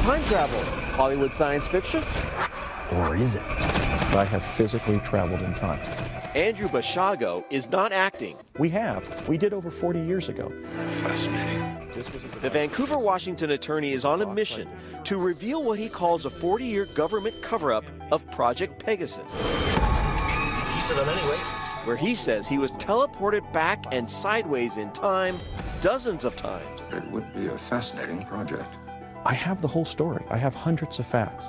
time travel, Hollywood science fiction, or is it? I have physically traveled in time. Andrew Basiago is not acting. We did over 40 years ago. Fascinating. The Vancouver, Washington attorney is on a mission to reveal what he calls a 40-year government cover-up of Project Pegasus. Piece of them anyway. Where he says he was teleported back and sideways in time dozens of times. It would be a fascinating project. I have the whole story. I have hundreds of facts.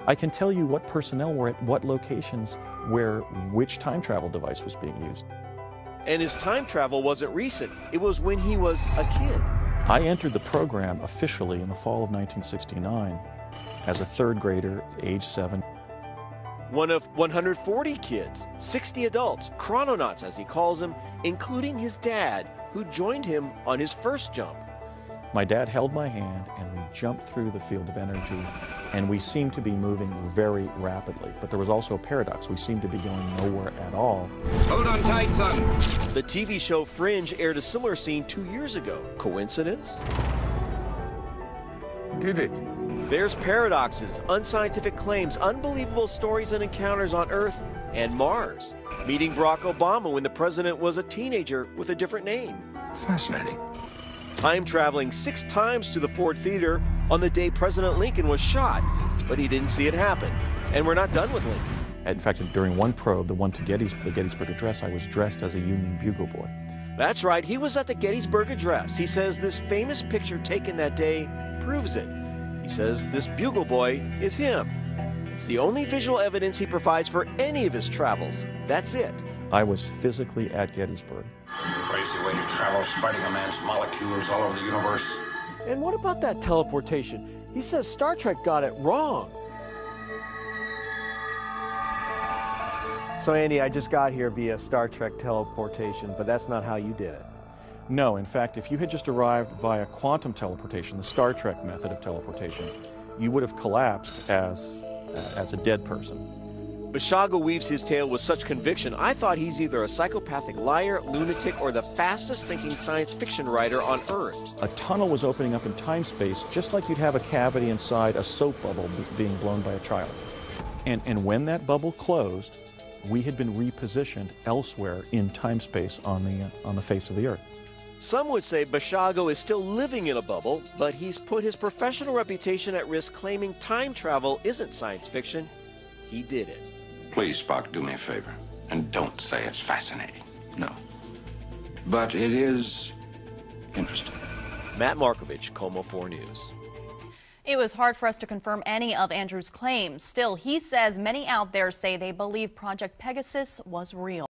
I can tell you what personnel were at what locations where which time travel device was being used. And his time travel wasn't recent. It was when he was a kid. I entered the program officially in the fall of 1969 as a third grader, age 7. One of 140 kids, 60 adults, chrononauts as he calls them, including his dad, who joined him on his first jump. My dad held my hand and we jumped through the field of energy, and we seemed to be moving very rapidly. But there was also a paradox. We seemed to be going nowhere at all. Hold on tight, son. The TV show Fringe aired a similar scene 2 years ago. Coincidence? Did it? There's paradoxes, unscientific claims, unbelievable stories and encounters on Earth and Mars. Meeting Barack Obama when the president was a teenager with a different name. Fascinating. Time traveling 6 times to the Ford Theater on the day President Lincoln was shot, but he didn't see it happen. And we're not done with Lincoln. In fact, during one probe, the one to the Gettysburg Address, I was dressed as a Union bugle boy. That's right, he was at the Gettysburg Address. He says this famous picture taken that day proves it. He says this bugle boy is him. It's the only visual evidence he provides for any of his travels. That's it. I was physically at Gettysburg. Crazy way to travel, spreading a man's molecules all over the universe. And what about that teleportation? He says Star Trek got it wrong. So Andy, I just got here via Star Trek teleportation, but that's not how you did it. No, in fact, if you had just arrived via quantum teleportation, the Star Trek method of teleportation, you would have collapsed as a dead person. Basiago weaves his tale with such conviction, I thought he's either a psychopathic liar, lunatic, or the fastest thinking science fiction writer on Earth. A tunnel was opening up in time-space, just like you'd have a cavity inside a soap bubble being blown by a child. And when that bubble closed, we had been repositioned elsewhere in time-space on the face of the Earth. Some would say Basiago is still living in a bubble, but he's put his professional reputation at risk claiming time travel isn't science fiction. He did it. Please, Spock, do me a favor. And don't say it's fascinating. No. But it is interesting. Matt Markovich, KOMO 4 News. It was hard for us to confirm any of Andrew's claims. Still, he says many out there say they believe Project Pegasus was real.